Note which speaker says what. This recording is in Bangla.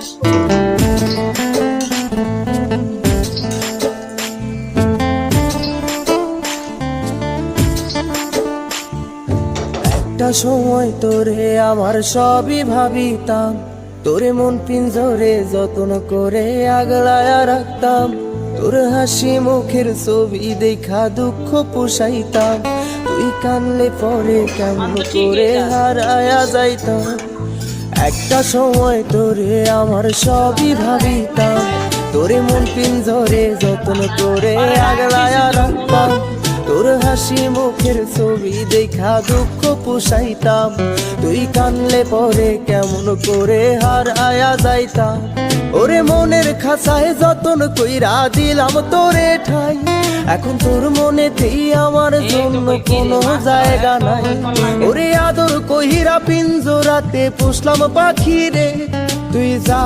Speaker 1: একটা সময় তোরে আমার সবই ভাবিতাম, তোরে মন পিঞ্জরে যত্ন করে আগলায়া রাখতাম। তোর হাসি মুখের ছবি দেখা দুঃখ পোষাইতাম, তুই কানলে পরে কেমন করে হারায়া যাইতাম। একটা সময় তোরে আমার সবই ভাবিতাম, তোরে মন পিঞ্জরে যত্ন করে আগলায়া রাখতাম। তোর হাসি মুখের ছবি দেখা দুঃখ পোষাইতাম, তুই কানলে পরে কেমন করে হারায়া যাইতাম। ওরে মনের খাঁচায় যতন কইরা দিলাম তোরে ঠাই, এখন তোর মনেতেই আমার জন্য কোনো জায়গা নাই। ওরে আদর কইরা পিঞ্জরাতে পুষলাম পাখি রে, তুই যা